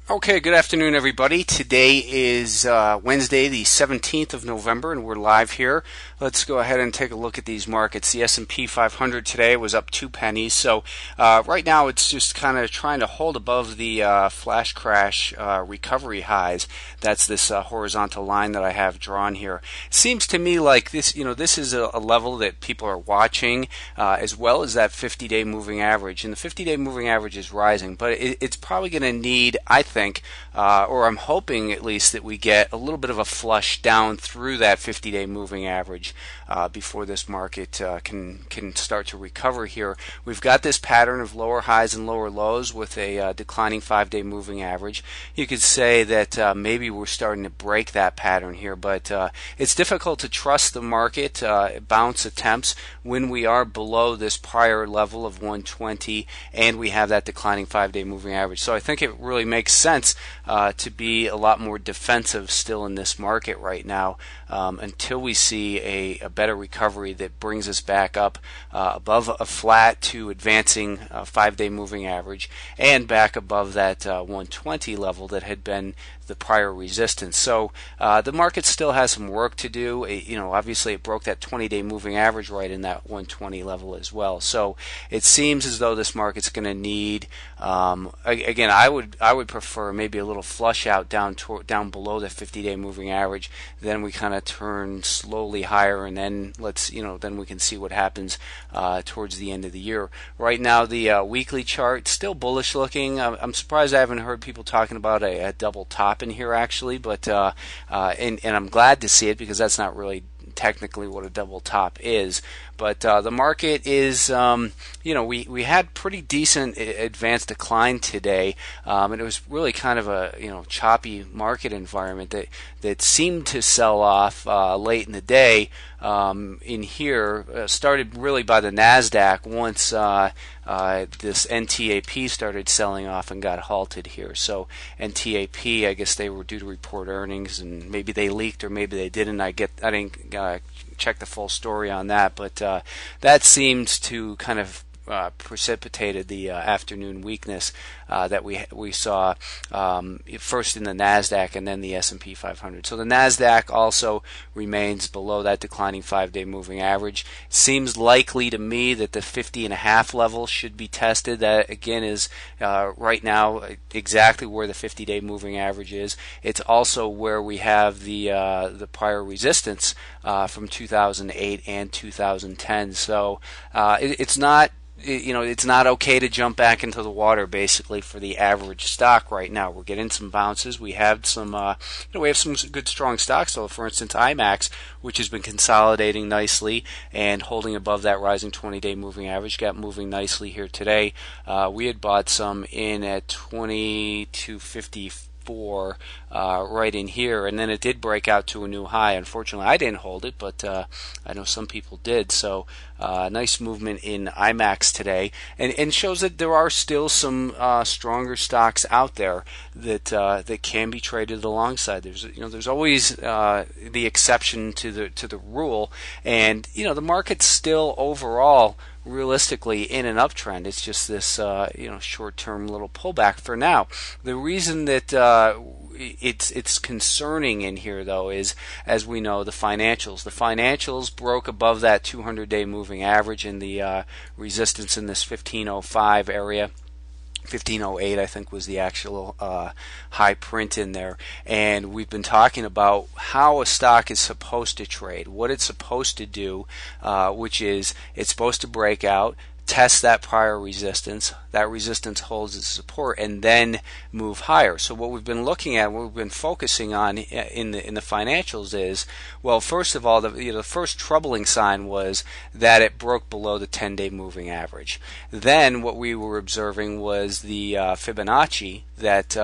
Okay, good afternoon, everybody. Today is Wednesday, the 17th of November, and we're live here. Let's go ahead and take a look at these markets. The S&P 500 today was up 2 pennies. So right now it's just kind of trying to hold above the flash crash recovery highs. That's this horizontal line that I have drawn here. It seems to me like this is a level that people are watching, as well as that 50-day moving average. And the 50-day moving average is rising, but it's probably going to need, I think, or I'm hoping at least, that we get a little bit of a flush down through that 50-day moving average before this market can start to recover here. We've got this pattern of lower highs and lower lows with a declining 5-day moving average. You could say that maybe we're starting to break that pattern here, but it's difficult to trust the market bounce attempts when we are below this prior level of 120 and we have that declining 5-day moving average. So I think it really makes sense to be a lot more defensive still in this market right now until we see a better recovery that brings us back up above a flat to advancing 5-day moving average and back above that 120 level that had been the prior resistance. So the market still has some work to do. Obviously it broke that 20-day moving average right in that 120 level as well. So it seems as though this market's going to need, again, I would prefer maybe a little flush out down below the 50-day moving average. Then we kind of turn slowly higher, and then then we can see what happens towards the end of the year. Right now, the weekly chart still bullish looking. I'm surprised I haven't heard people talking about a double top in here actually, but and I'm glad to see it because that's not really technically what a double top is. But the market is, we had pretty decent advanced decline today, and it was really kind of a choppy market environment that seemed to sell off late in the day. In here, started really by the Nasdaq once this NTAP started selling off and got halted here. So NTAP, I guess they were due to report earnings, and maybe they leaked or maybe they didn't. I didn't check the full story on that, but that seems to kind of precipitated the afternoon weakness that we saw first in the Nasdaq and then the S&P 500. So the Nasdaq also remains below that declining 5-day moving average. Seems likely to me that the 50.5 level should be tested. That again is right now exactly where the 50-day moving average is. It's also where we have the prior resistance from 2008 and 2010. So it's not okay to jump back into the water basically for the average stock right now. We're getting some bounces. We have some good strong stocks. So for instance, IMAX, which has been consolidating nicely and holding above that rising 20-day moving average, got moving nicely here today. We had bought some in at 22.54. Right in here, and then it did break out to a new high. Unfortunately, I didn't hold it, but I know some people did. So nice movement in IMAX today, and shows that there are still some stronger stocks out there that can be traded alongside. There's always the exception to the rule, and the market's still overall realistically in an uptrend. It's just this short-term little pullback for now. The reason that it's concerning in here though is, as we know, the financials broke above that 200-day moving average in the resistance in this 1505 area. 1508 I think was the actual high print in there, and we've been talking about how a stock is supposed to trade, what it's supposed to do, which is it's supposed to break out, test that prior resistance, that resistance holds its support, and then move higher. So what we've been looking at, what we've been focusing on in the financials is, well, first of all, the first troubling sign was that it broke below the 10-day moving average. Then what we were observing was the Fibonacci that,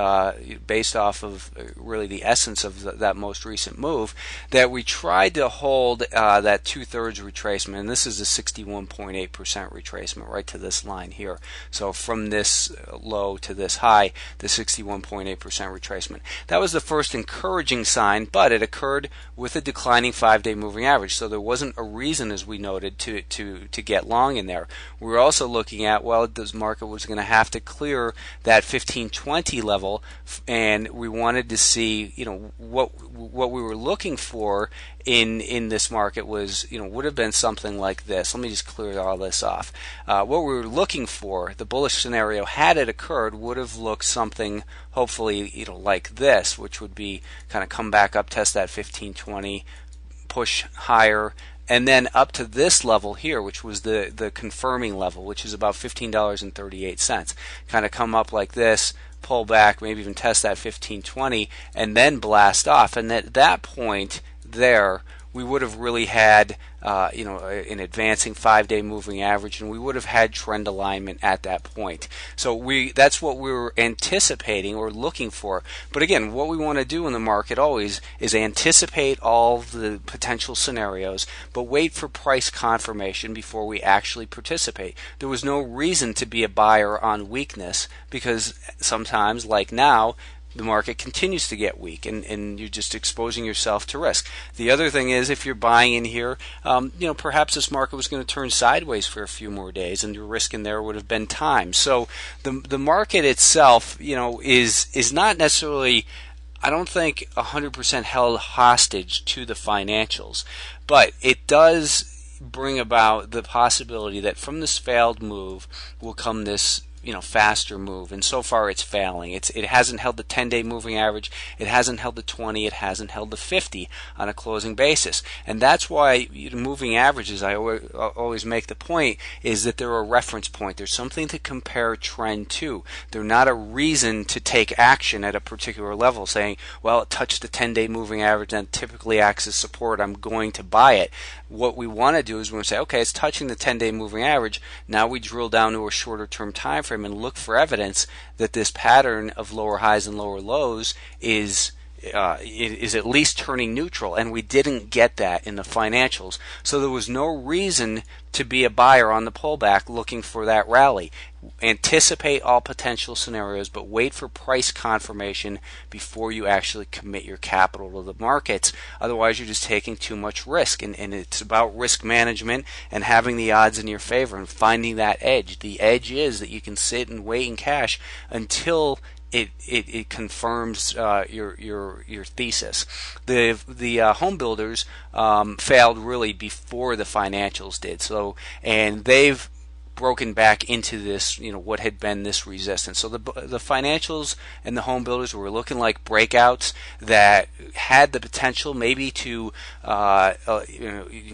based off of really the essence of that most recent move, that we tried to hold that 2/3 retracement, and this is a 61.8% retracement. retracement right to this line here. So from this low to this high, the 61.8% retracement. That was the first encouraging sign, but it occurred with a declining 5-day moving average. So there wasn't a reason, as we noted, to get long in there. We were also looking at, well, this market was going to have to clear that 1520 level, and we wanted to see, what we were looking for in this market was, would have been something like this. Let me just clear all this off. What we were looking for, the bullish scenario, had it occurred, would have looked something, hopefully, like this, which would be kind of come back up, test that 1520, push higher, and then up to this level here, which was the confirming level, which is about $15.38. Kind of come up like this, pull back, maybe even test that 1520, and then blast off. And at that point there, we would have really had an advancing 5-day moving average, and we would have had trend alignment at that point. So that's what we were anticipating or looking for. But again, what we want to do in the market always is anticipate all the potential scenarios, but wait for price confirmation before we actually participate. There was no reason to be a buyer on weakness, because sometimes, like now, the market continues to get weak, and you're just exposing yourself to risk. The other thing is, if you're buying in here, perhaps this market was going to turn sideways for a few more days, and your risk in there would have been time. So the market itself, is not necessarily, I don't think, 100% held hostage to the financials, but it does bring about the possibility that from this failed move will come this faster move, and so far it's failing. It hasn't held the 10-day moving average, it hasn't held the 20, it hasn't held the 50 on a closing basis, and that's why moving averages, I always make the point, is that they're a reference point. There's something to compare trend to. They're not a reason to take action at a particular level, saying, well, it touched the 10-day moving average and typically acts as support, I'm going to buy it. What we want to do is we want to say, okay, it's touching the 10-day moving average, now we drill down to a shorter term time frame and look for evidence that this pattern of lower highs and lower lows is at least turning neutral, and we didn't get that in the financials. So there was no reason to be a buyer on the pullback looking for that rally. Anticipate all potential scenarios, but wait for price confirmation before you actually commit your capital to the markets. Otherwise, you're just taking too much risk, and it's about risk management and having the odds in your favor and finding that edge. The edge is that you can sit and wait in cash until it confirms your thesis. The home builders failed really before the financials did. So, and they've broken back into this, what had been this resistance. So the financials and the home builders were looking like breakouts that had the potential maybe to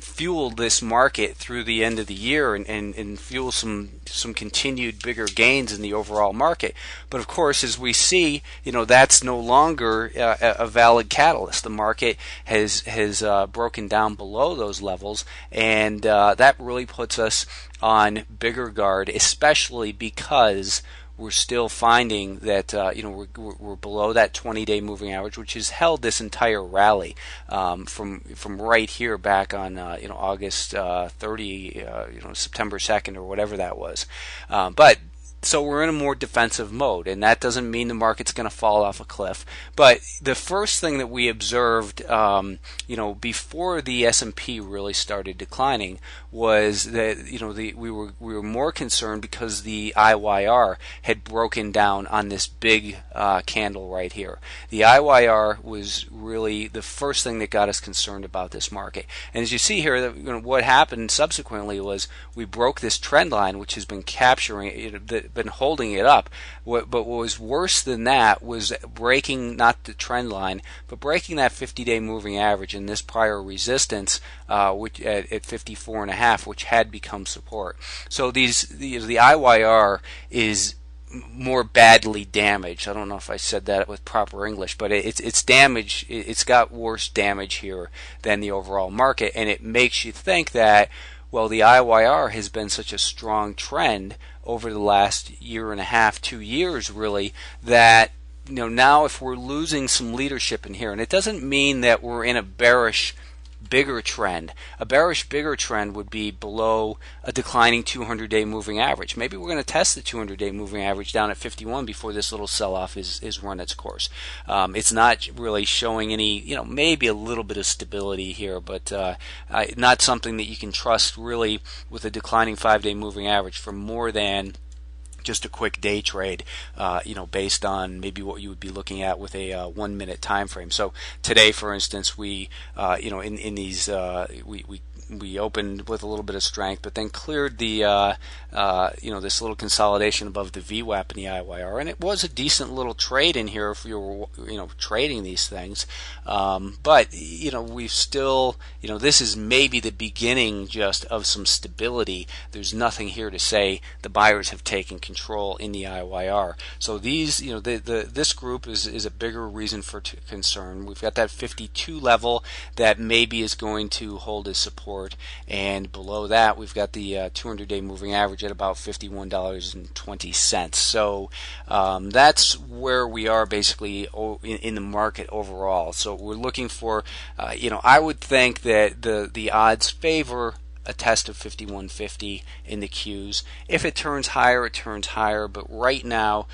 fuel this market through the end of the year and fuel some continued bigger gains in the overall market. But of course, as we see, that's no longer a valid catalyst. The market has broken down below those levels, and that really puts us on bigger guard, especially because we're still finding that we're below that 20-day moving average, which has held this entire rally from right here back on August 30, September 2nd or whatever that was. But so we're in a more defensive mode, and that doesn't mean the market's going to fall off a cliff. But the first thing that we observed, before the S&P really started declining, was that we were more concerned because the IYR had broken down on this big candle right here. The IYR was really the first thing that got us concerned about this market. And as you see here, what happened subsequently was we broke this trend line, which has been been holding it up. But what was worse than that was breaking not the trend line, but breaking that 50-day moving average in this prior resistance, which at 54.5, which had become support. So the IYR is more badly damaged. I don't know if I said that with proper English, but it's damaged. It's got worse damage here than the overall market, and it makes you think that, well, the IYR has been such a strong trend over the last year and a half, 2 years really, that now if we're losing some leadership in here, and it doesn't mean that we're in a bearish bigger trend. A bearish bigger trend would be below a declining 200-day moving average. Maybe we're going to test the 200-day moving average down at 51 before this little sell-off is run its course. It's not really showing any, maybe a little bit of stability here, but not something that you can trust really with a declining 5-day moving average for more than just a quick day trade, based on maybe what you would be looking at with a 1 minute time frame. So today, for instance, we, in these, we opened with a little bit of strength, but then cleared the, this little consolidation above the VWAP and the IYR, and it was a decent little trade in here if you were, trading these things. But we've still, this is maybe the beginning just of some stability. There's nothing here to say the buyers have taken control in the IYR. So these, this group is a bigger reason for concern. We've got that 52 level that maybe is going to hold as support. And below that, we've got the 200-day moving average at about $51.20. So that's where we are basically in the market overall. So we're looking for, I would think that the odds favor a test of 51.50 in the Qs. If it turns higher, it turns higher. But right now,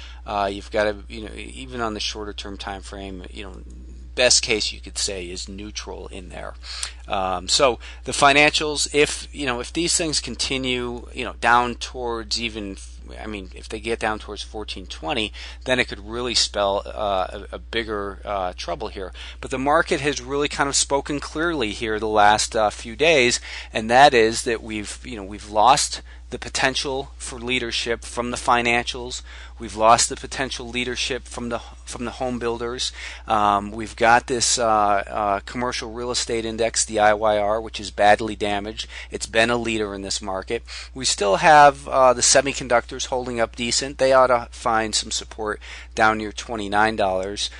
you've got to, even on the shorter term time frame, best case you could say is neutral in there. So the financials, if these things continue, down towards even, if they get down towards 1420, then it could really spell a bigger trouble here. But the market has really kind of spoken clearly here the last few days, and that is that we've lost the potential for leadership from the financials. We've lost the potential leadership from the home builders. We've got this commercial real estate index, the IYR, which is badly damaged. It's been a leader in this market. We still have the semiconductors holding up decent. They ought to find some support down near $29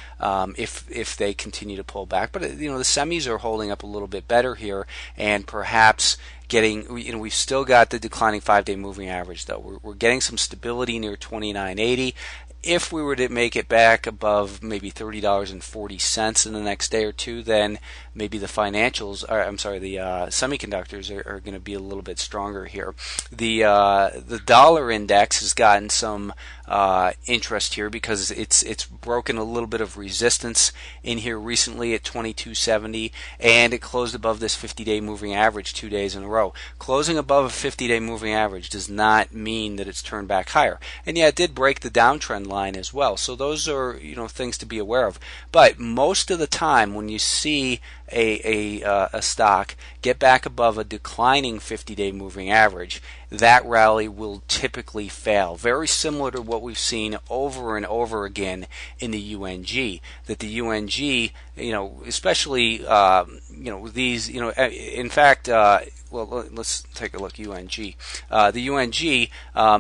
if they continue to pull back. But the semis are holding up a little bit better here, and perhaps we've still got the declining 5-day moving average though. We're getting some stability near 29.80. If we were to make it back above maybe $30.40 in the next day or two, then maybe the financials, the semiconductors are going to be a little bit stronger here. The dollar index has gotten some interest here because it's broken a little bit of resistance in here recently at 22.70, and it closed above this 50-day moving average 2 days in a row. Closing above a 50-day moving average does not mean that it's turned back higher, and yeah, it did break the downtrend line as well. So those are things to be aware of. But most of the time, when you see a stock get back above a declining 50-day moving average, that rally will typically fail. Very similar to what we've seen over and over again in the UNG. That the UNG, especially these, in fact. Well, let's take a look. UNG. The UNG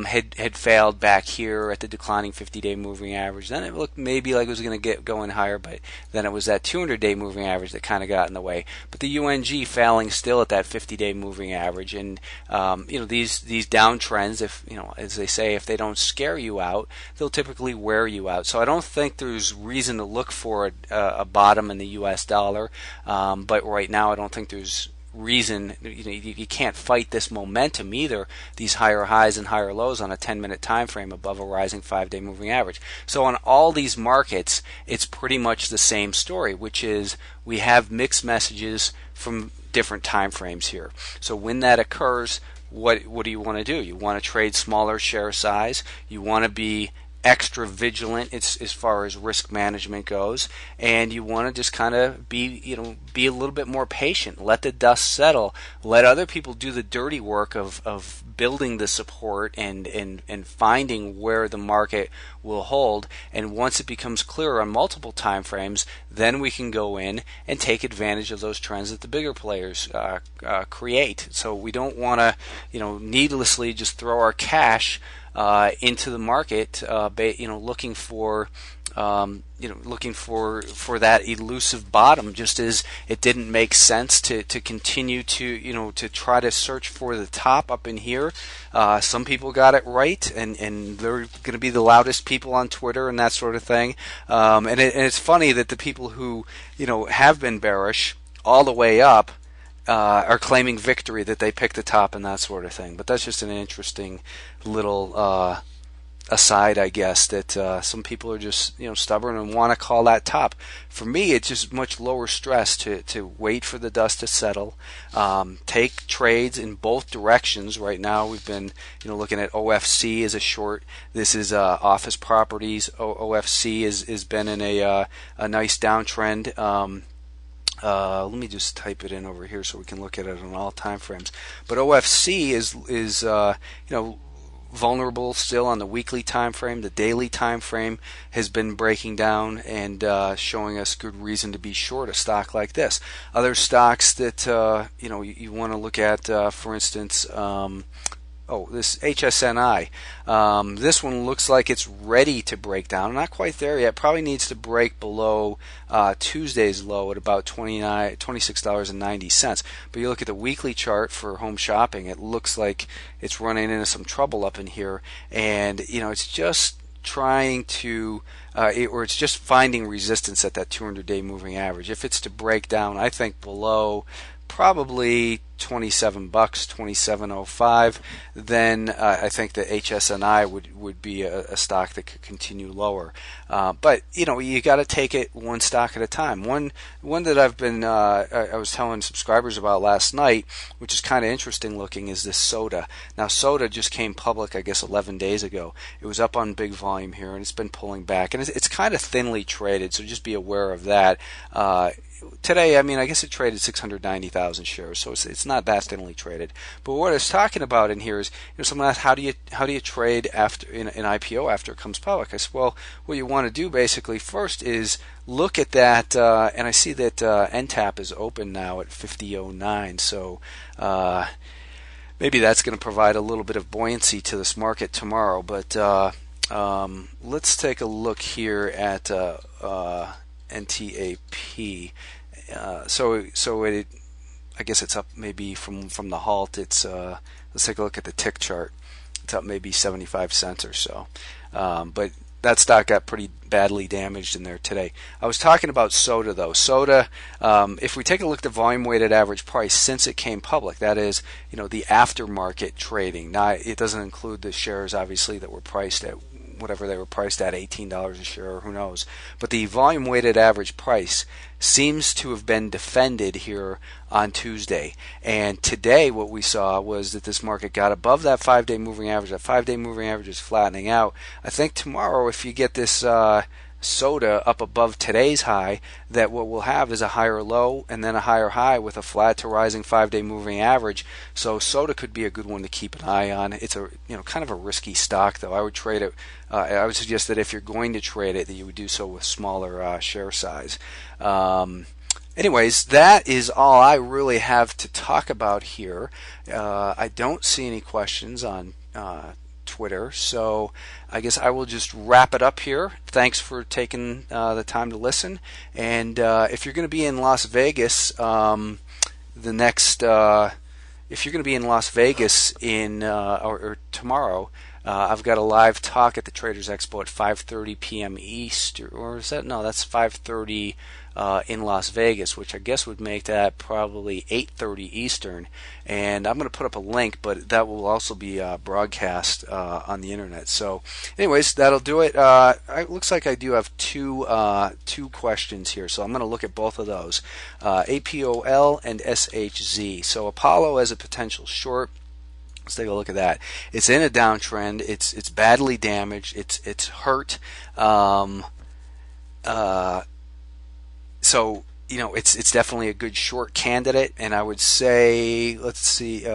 had failed back here at the declining 50-day moving average. Then it looked maybe like it was going to get going higher, but then it was that 200-day moving average that kind of got in the way. But the UNG failing still at that 50-day moving average, and these downtrends, if as they say, if they don't scare you out, they'll typically wear you out. So I don't think there's reason to look for a bottom in the U.S. dollar, but right now I don't think there's reason. You can't fight this momentum either, these higher highs and higher lows on a 10-minute time frame above a rising 5-day moving average. So on all these markets, it's pretty much the same story, which is we have mixed messages from different time frames here. So when that occurs, what do you want to do? You want to trade smaller share size. You want to be extra vigilant as far as risk management goes, and you want to just kind of be a little bit more patient. Let the dust settle. Let other people do the dirty work of building the support and finding where the market will hold. And once it becomes clearer on multiple time frames, then we can go in and take advantage of those trends that the bigger players create. So we don't want to needlessly just throw our cash into the market, looking for that elusive bottom, just as it didn't make sense to continue to try to search for the top up in here. Some people got it right, and they're going to be the loudest people on Twitter and that sort of thing. And it's funny that the people who have been bearish all the way up, are claiming victory that they picked the top and that sort of thing. But that's just an interesting little aside, I guess, that some people are just stubborn and want to call that top. For me, it's just much lower stress to wait for the dust to settle, take trades in both directions. Right now, we've been looking at OFC as a short. This is office properties. OFC has been in a nice downtrend. Let me just type it in over here so we can look at it on all time frames. But OFC is vulnerable still on the weekly time frame. The daily time frame has been breaking down and showing us good reason to be short a stock like this. Other stocks that you want to look at, for instance, this HSNI. This one looks like it's ready to break down. Not quite there yet. Probably needs to break below Tuesday's low at about $26.90. But you look at the weekly chart for home shopping, it looks like it's running into some trouble up in here. And, it's just trying to, or it's just finding resistance at that 200-day moving average. If it's to break down, I think below probably $27, $27.05, then I think that HSNI would be a stock that could continue lower. But you got to take it one stock at a time. One that I've been I was telling subscribers about last night, which is kind of interesting looking, is this Soda. Now Soda just came public, I guess, 11 days ago. It was up on big volume here, and it's been pulling back, and it's kind of thinly traded, so just be aware of that. Today, I guess it traded 690,000 shares, so it's not that thinly traded. But what I was talking about in here is, someone asked, how do you trade after an IPO after it comes public? I said, well, what you want to do basically first is look at that, and I see that NTAP is open now at 50.09, so maybe that's going to provide a little bit of buoyancy to this market tomorrow. But let's take a look here at NTAP. So it, I guess it's up maybe from the halt. It's let's take a look at the tick chart. It's up maybe 75 cents or so. But that stock got pretty badly damaged in there today. I was talking about Soda though. Soda, if we take a look at the volume weighted average price since it came public, that is, the aftermarket trading. Now it doesn't include the shares obviously that were priced at whatever they were priced at, $18 a share, or who knows. But the volume weighted average price seems to have been defended here on Tuesday. And today what we saw was that this market got above that 5-day moving average. That 5-day moving average is flattening out. I think tomorrow, if you get this Soda up above today's high, that what we'll have is a higher low and then a higher high with a flat to rising 5-day moving average. So Soda could be a good one to keep an eye on. It's a kind of a risky stock though. I would trade it. I would suggest that if you're going to trade it, that you would do so with smaller share size. Anyways, that is all I really have to talk about here. I don't see any questions on Twitter, so I guess I will just wrap it up here. Thanks for taking the time to listen, and if you're going to be in Las Vegas if you're going to be in Las Vegas or tomorrow, I've got a live talk at the Traders Expo at 5:30 p.m. Eastern, or is that, no, that's 5:30 in Las Vegas, which I guess would make that probably 8:30 Eastern. And I'm going to put up a link, but that will also be broadcast on the internet. So, anyways, that'll do it. It looks like I do have two questions here, so I'm going to look at both of those, APOL and SHZ. So Apollo as a potential short. Let's take a look at that. It's in a downtrend. It's badly damaged. It's hurt. So it's definitely a good short candidate, and I would say, let's see,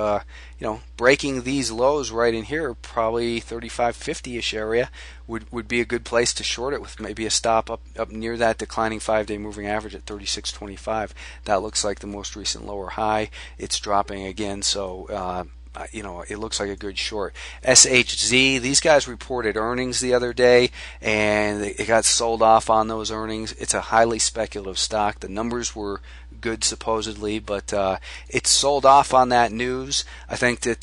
breaking these lows right in here, probably 35.50-ish area would be a good place to short it, with maybe a stop up near that declining 5-day moving average at 36.25. That looks like the most recent lower high. It's dropping again, so it looks like a good short. SHZ, these guys reported earnings the other day, and it got sold off on those earnings. It's a highly speculative stock. The numbers were good supposedly, but it's sold off on that news. I think that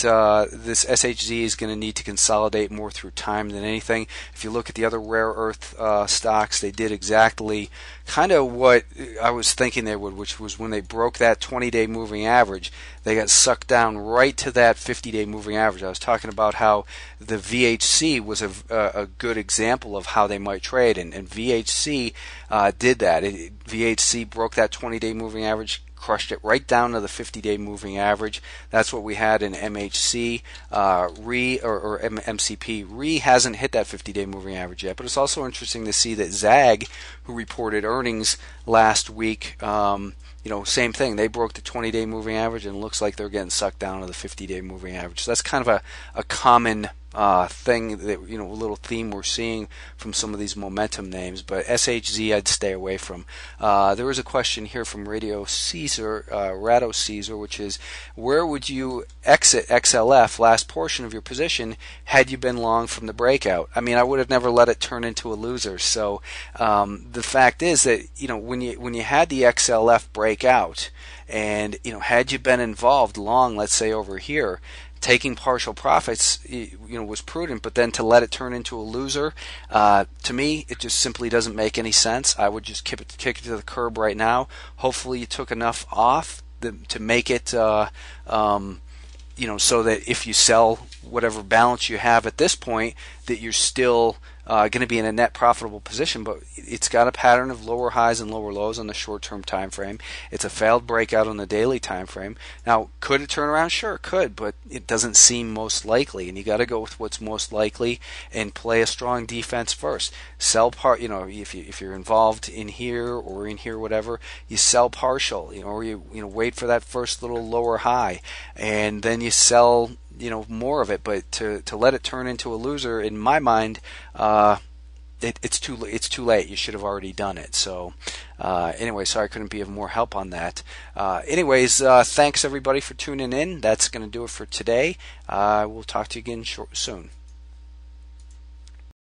this SHZ is going to need to consolidate more through time than anything. If you look at the other rare earth stocks, they did exactly kind of what I was thinking they would, which was when they broke that 20-day moving average, they got sucked down right to that 50-day moving average. I was talking about how the VHC was a good example of how they might trade, and VHC did that. VHC broke that 20-day moving average, crushed it right down to the 50-day moving average. That's what we had in MHC. MCP. RE hasn't hit that 50-day moving average yet, but it's also interesting to see that ZAG, who reported earnings last week, same thing. They broke the 20-day moving average, and it looks like they're getting sucked down to the 50-day moving average. So that's kind of a common thing, that a little theme we're seeing from some of these momentum names. But SHZ I'd stay away from. There was a question here from Radio Caesar, Rado Caesar, which is, where would you exit XLF, last portion of your position, had you been long from the breakout? I mean, I would have never let it turn into a loser. So the fact is that when you had the XLF breakout, and had you been involved long, let's say over here, taking partial profits, was prudent, but then to let it turn into a loser, to me, it just simply doesn't make any sense. I would just kick it to the curb right now. Hopefully, you took enough off to make it, so that if you sell whatever balance you have at this point, that you're still going to be in a net profitable position. But it's got a pattern of lower highs and lower lows on the short-term time frame. It's a failed breakout on the daily time frame. Now, could it turn around? Sure, it could, but it doesn't seem most likely. And you got to go with what's most likely and play a strong defense first. Sell part. If you're involved in here or in here, whatever, you sell partial. Or you wait for that first little lower high, and then you sell more of it. But to let it turn into a loser, in my mind, it's too late. You should have already done it. So anyway, sorry I couldn't be of more help on that. Thanks everybody for tuning in. That's going to do it for today. We'll talk to you again soon.